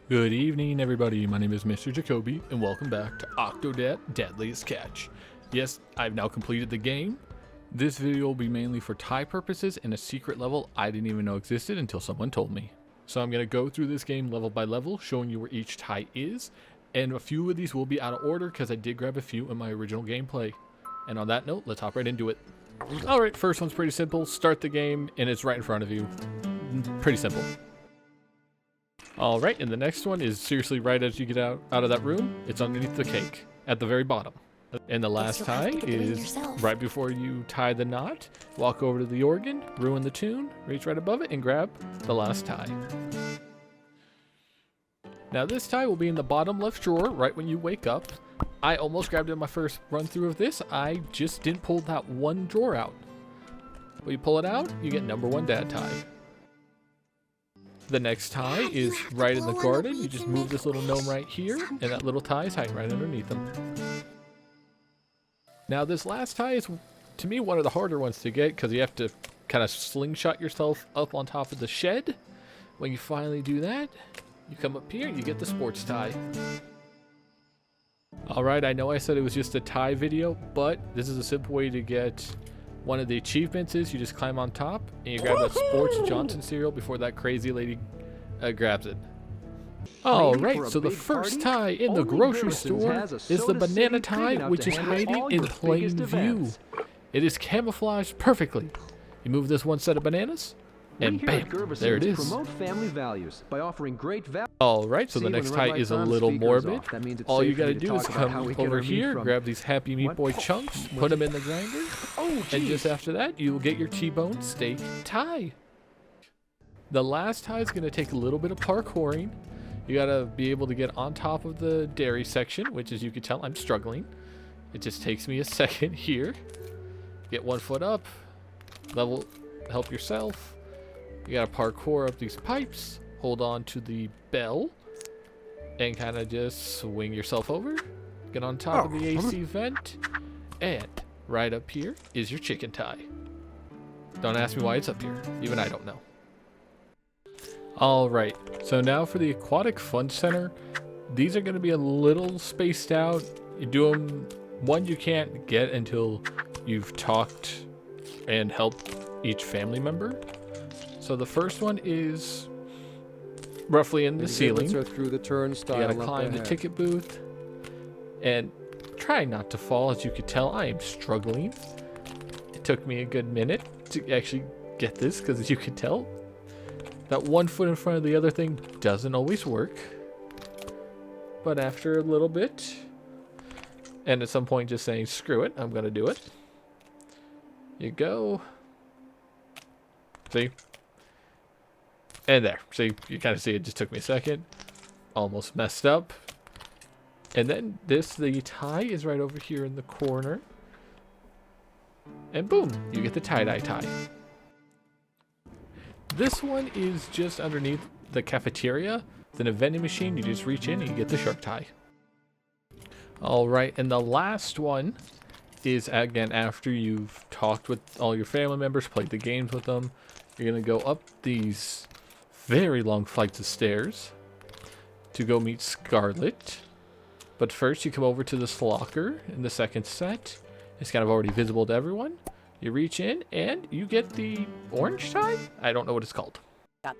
Good evening, everybody. My name is Mr. Jacoby, and welcome back to Octodad, Dadliest Catch. Yes, I've now completed the game. This video will be mainly for tie purposes and a secret level I didn't even know existed until someone told me. So I'm going to go through this game level by level, showing you where each tie is, and a few of these will be out of order because I did grab a few in my original gameplay. And on that note, let's hop right into it. Alright, first one's pretty simple. Start the game, and it's right in front of you. Pretty simple. Alright, and the next one is seriously right as you get out of that room. It's underneath the cake, at the very bottom. And the last tie is right before you tie the knot. Walk over to the organ, ruin the tune, reach right above it, and grab the last tie. Now this tie will be in the bottom left drawer right when you wake up. I almost grabbed it in my first run through of this. I just didn't pull that one drawer out. When you pull it out, you get number one dad tie. The next tie is right in the garden. You just move this little gnome right here, and that little tie is hiding right underneath them. Now this last tie is, to me, one of the harder ones to get because you have to kind of slingshot yourself up on top of the shed. When you finally do that, you come up here and you get the sports tie. Alright, I know I said it was just a tie video, but this is a simple way to get one of the achievements. Is you just climb on top and you grab that Sports Johnson cereal before that crazy lady grabs it. Alright, so the first tie in the grocery store is the banana tie, which is hiding in plain view. It is camouflaged perfectly. You move this one set of bananas, and bam, there it is. Alright, so the next tie is a little morbid. All you gotta do is come over here, grab these Happy Meat Boy chunks, put them in the grinder, and just after that, you will get your T-bone steak tie. The last tie is gonna take a little bit of parkouring. You gotta be able to get on top of the dairy section, which, as you can tell, I'm struggling. It just takes me a second here. Get one foot up, level, help yourself. You gotta parkour up these pipes, hold on to the bell, and kind of just swing yourself over. Get on top of the AC vent, and right up here is your chicken tie. Don't ask me why it's up here. Even I don't know. Alright, so now for the Aquatic Fun Center. These are going to be a little spaced out. You do them, one you can't get until you've talked and helped each family member. So the first one is roughly in the ceiling. Through the turnstile. You gotta climb the ticket booth and try not to fall. As you could tell, I am struggling. It took me a good minute to actually get this because, as you can tell, that one foot in front of the other thing doesn't always work. But after a little bit, and at some point just saying, screw it, I'm gonna do it. You go. See? And there. See, you kind of see it just took me a second. Almost messed up. And then the tie is right over here in the corner. And boom, you get the tie-dye tie. This one is just underneath the cafeteria. Then a vending machine, you just reach in and you get the shark tie. Alright, and the last one is, again, after you've talked with all your family members, played the games with them. You're going to go up these very long flights of stairs to go meet Scarlet. But first you come over to this locker in the second set. It's kind of already visible to everyone. You reach in and you get the orange tie? I don't know what it's called.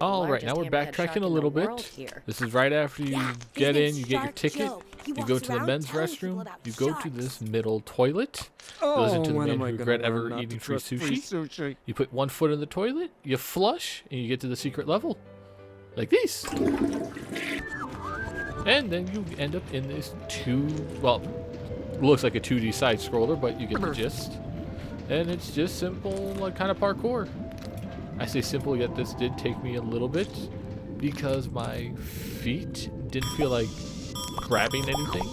Alright, now we're backtracking a little bit. This is right after you get in, you get your ticket, you go to the men's restroom, you go to this middle toilet. Listen to the man who regret ever eating free sushi. You put one foot in the toilet, you flush, and you get to the secret level. Like this. And then you end up in this looks like a 2D side scroller, but you get the gist. And it's just simple, like, kind of parkour. I say simple, yet this did take me a little bit because my feet didn't feel like grabbing anything,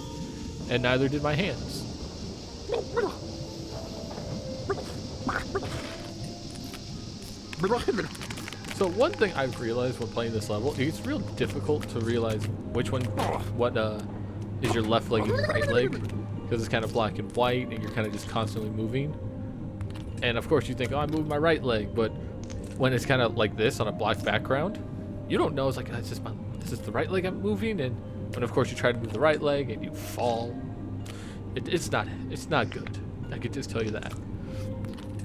and neither did my hands. So one thing I've realized when playing this level, it's real difficult to realize what is your left leg and your right leg, because it's kind of black and white and you're kind of just constantly moving. And of course you think, oh, I'm moving my right leg, but when it's kind of like this on a black background, you don't know. It's like, it's This is the right leg I'm moving, and when of course you try to move the right leg and you fall. It's not good. I can just tell you that.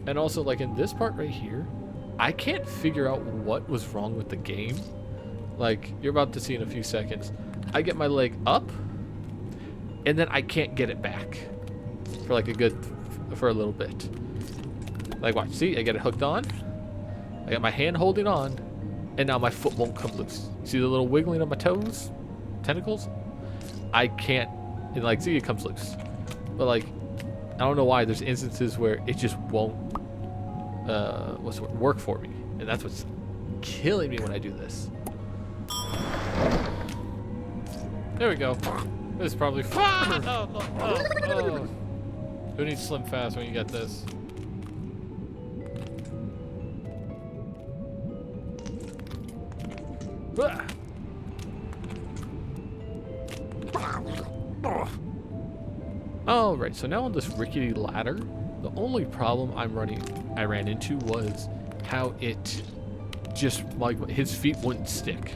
And also, like in this part right here, I can't figure out what was wrong with the game. Like, you're about to see in a few seconds. I get my leg up, and then I can't get it back for like for a little bit. Like, watch, see, I get it hooked on. I got my hand holding on, and now my foot won't come loose. See the little wiggling of my toes, tentacles? I can't, and like, see, it comes loose. But like, I don't know why. There's instances where it just won't, work for me, and that's what's killing me when I do this. There we go. This is probably fun. Oh. Who needs Slim Fast when you get this? Alright, so now on this rickety ladder, the only problem I ran into was how it just, like, his feet wouldn't stick.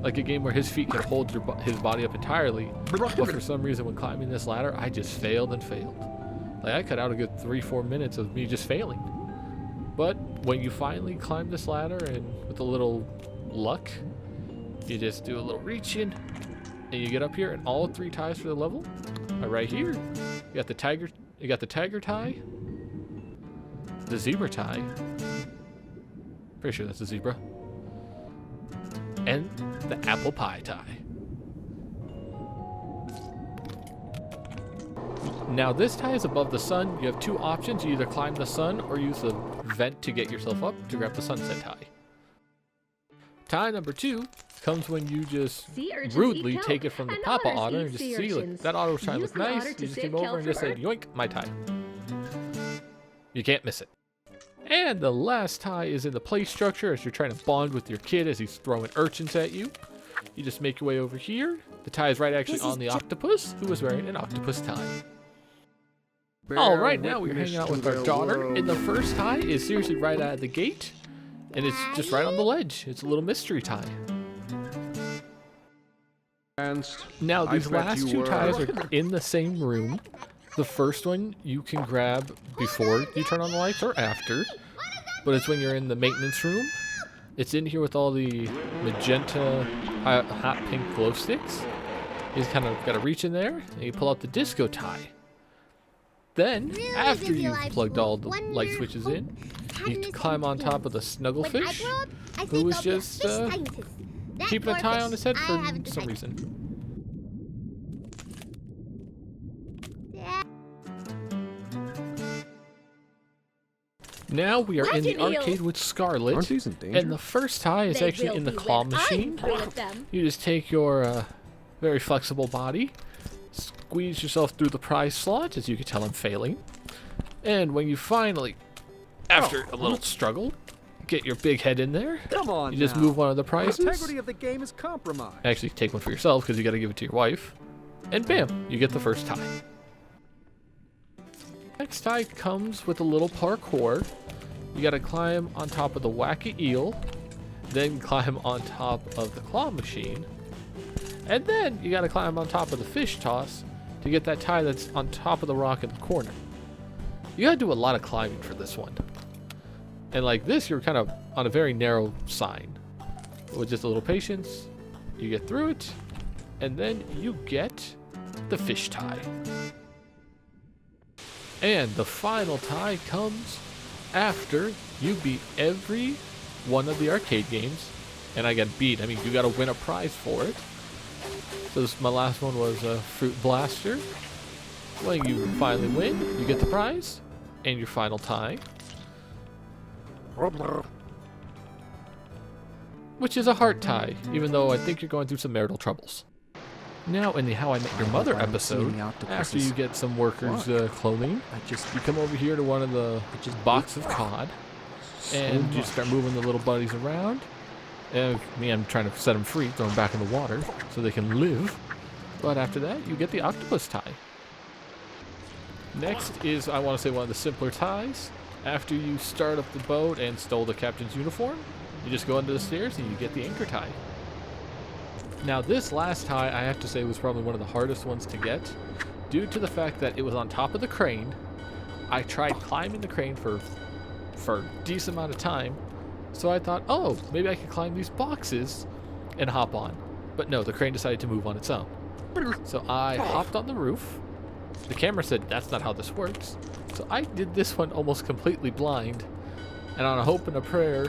Like a game where his feet can hold his body up entirely, but for some reason when climbing this ladder, I just failed and failed. Like, I cut out a good 3-4 minutes of me just failing. But when you finally climb this ladder, and with a little luck, you just do a little reach in, and you get up here, and all 3 ties for the level are right here. You got the tiger tie, the zebra tie. Pretty sure that's a zebra. And the apple pie tie. Now this tie is above the sun. You have 2 options. You either climb the sun or use the vent to get yourself up to grab the sunset tie. Tie number 2 comes when you just rudely take it from the Papa Otter and just see, like, that otter was trying to look nice. You just came over and just said, yoink, my tie. You can't miss it. And the last tie is in the play structure as you're trying to bond with your kid as he's throwing urchins at you. You just make your way over here. The tie is right actually on the octopus, who is wearing an octopus tie. Alright, now we're hanging out with our daughter. And the first tie is seriously right out of the gate. And it's just right on the ledge. It's a little mystery tie. Now these last 2 ties are in the same room. The first one you can grab before you turn on the lights or after, but it's when you're in the maintenance room. It's in here with all the magenta, hot pink glow sticks. You just kind of got to reach in there and you pull out the disco tie. Then, after you've plugged all the light switches in, you climb on top of the snugglefish, who was just keeping a tie on his head for some reason. Now we are in the arcade with Scarlet, and the first tie is actually in the claw machine. You just take your very flexible body, squeeze yourself through the prize slot. As you can tell, I'm failing. And when you finally, after a little struggle, get your big head in there, you just move one of the prizes. The integrity of the game is compromised. Actually, take one for yourself because you got to give it to your wife. And bam, you get the first tie. Next tie comes with a little parkour. You gotta climb on top of the wacky eel, then climb on top of the claw machine, and then you gotta climb on top of the fish toss to get that tie that's on top of the rock in the corner. You gotta do a lot of climbing for this one. And like this, you're kind of on a very narrow sign. With just a little patience, you get through it, and then you get the fish tie. And the final tie comes after you beat every one of the arcade games. And I got beat, I mean, you gotta win a prize for it. So my last one was a Fruit Blaster. When you finally win, you get the prize and your final tie. Which is a heart tie, even though I think you're going through some marital troubles. Now, in the How I Met Your Mother episode, after you get some workers' clothing, you come over here to one of the box of cod, and you start moving the little buddies around. And me, I'm trying to set them free, throw them back in the water, so they can live. But after that, you get the octopus tie. Next is, I want to say, one of the simpler ties. After you start up the boat and stole the captain's uniform, you just go under the stairs and you get the anchor tie. Now this last tie, I have to say, was probably one of the hardest ones to get, due to the fact that it was on top of the crane. I tried climbing the crane for a decent amount of time, so I thought, oh, maybe I could climb these boxes and hop on. But no, the crane decided to move on its own. So I hopped on the roof. The camera said that's not how this works. So I did this one almost completely blind. And on a hope and a prayer,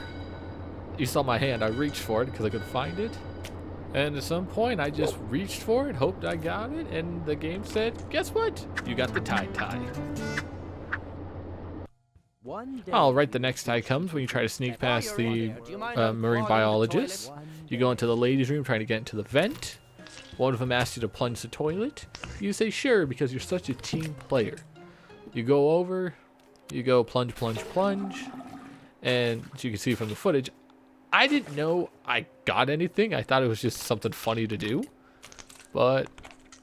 you saw my hand, I reached for it because I couldn't find it. And at some point, I just reached for it, hoped I got it, and the game said, guess what? You got the tie. All right, the next tie comes when you try to sneak past the marine biologist. You go into the ladies' room trying to get into the vent. One of them asks you to plunge the toilet. You say sure because you're such a team player. You go over, you go plunge. And as you can see from the footage, I didn't know I got anything. I thought it was just something funny to do. But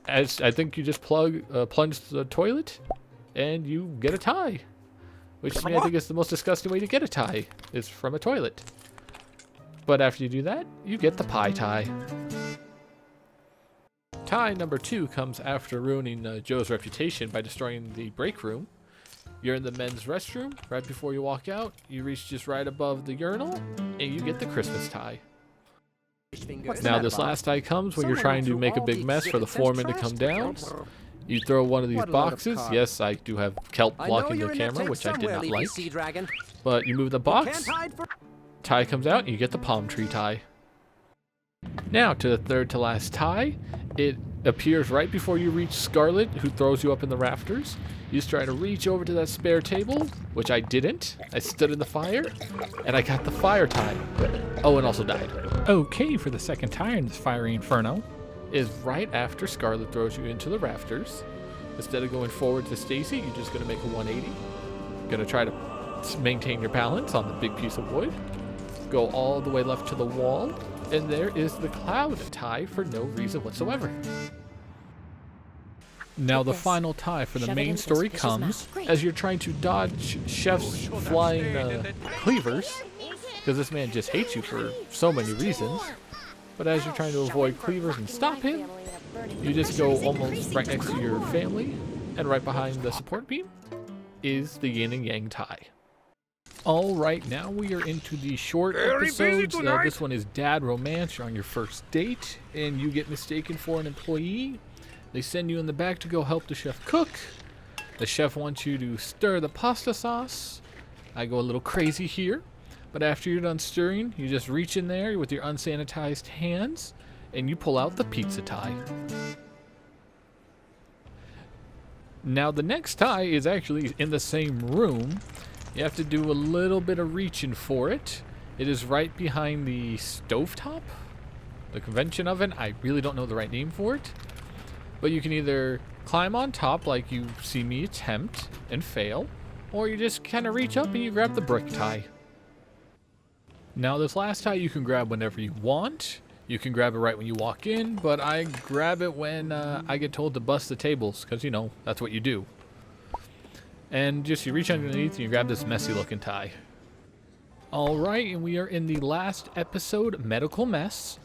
as I think you just plunge the toilet and you get a tie. Which to me I think is the most disgusting way to get a tie, is from a toilet. But after you do that, you get the pie tie. Tie number 2 comes after ruining Joe's reputation by destroying the break room. You're in the men's restroom. Right before you walk out, you reach just right above the urinal, and you get the Christmas tie. Now this last tie comes when you're trying to make a big mess for the foreman to come down. You throw one of these boxes. Yes, I do have kelp blocking the camera, which I did not like. But you move the box, tie comes out, and you get the palm tree tie. Now to the third to last tie. It appears right before you reach Scarlet, who throws you up in the rafters. You just try to reach over to that spare table, which I didn't. I stood in the fire, and I got the fire tie. Oh, and also died. Okay, for the second tie in this fiery inferno. Is right after Scarlet throws you into the rafters. Instead of going forward to Stacy, you're just going to make a 180. Going to try to maintain your balance on the big piece of wood. Go all the way left to the wall. And there is the cloud tie for no reason whatsoever. Now the final tie for the main story comes as you're trying to dodge Chef's flying cleavers. Because this man just hates you for so many reasons. But as you're trying to avoid cleavers and stop him, you just go almost right next to your family. And right behind the support beam is the yin and yang tie. Alright, now we are into the short episodes. This one is Dad Romance. You're on your first date, and you get mistaken for an employee. They send you in the back to go help the chef cook. The chef wants you to stir the pasta sauce. I go a little crazy here, but after you're done stirring, you just reach in there with your unsanitized hands, and you pull out the pizza tie. Now the next tie is actually in the same room. You have to do a little bit of reaching for it. It is right behind the stovetop, the convention oven. I really don't know the right name for it. But you can either climb on top like you see me attempt and fail, or you just kind of reach up and you grab the brick tie. Now this last tie you can grab whenever you want. You can grab it right when you walk in, but I grab it when I get told to bust the tables, because, you know, that's what you do. And just you reach underneath and you grab this messy looking tie. Alright, and we are in the last episode, Medical Mess.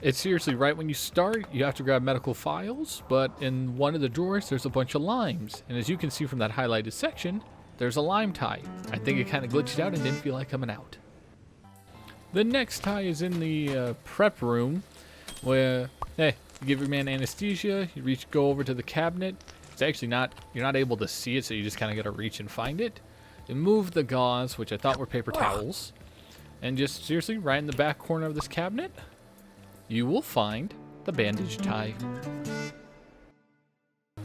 It's seriously right when you start, you have to grab medical files, but in one of the drawers there's a bunch of limes. And as you can see from that highlighted section, there's a lime tie. I think it kind of glitched out and didn't feel like coming out. The next tie is in the prep room, where, hey, you give your man anesthesia, you go over to the cabinet. It's actually you're not able to see it, so you just kind of got to reach and find it. And move the gauze, which I thought were paper towels. And just seriously, right in the back corner of this cabinet, you will find the bandage tie.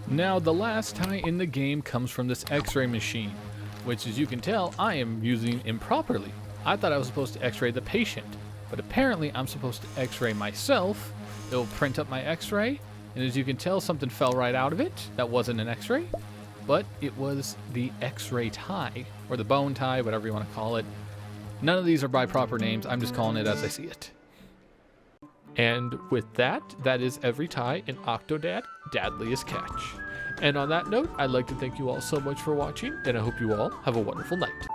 Now, the last tie in the game comes from this x-ray machine, which, as you can tell, I am using improperly. I thought I was supposed to x-ray the patient, but apparently I'm supposed to x-ray myself. It will print up my x-ray. And as you can tell, something fell right out of it. That wasn't an x-ray, but it was the x-ray tie, or the bone tie, whatever you want to call it. None of these are by proper names. I'm just calling it as I see it. And with that, that is every tie in Octodad, Dadliest Catch. And on that note, I'd like to thank you all so much for watching, and I hope you all have a wonderful night.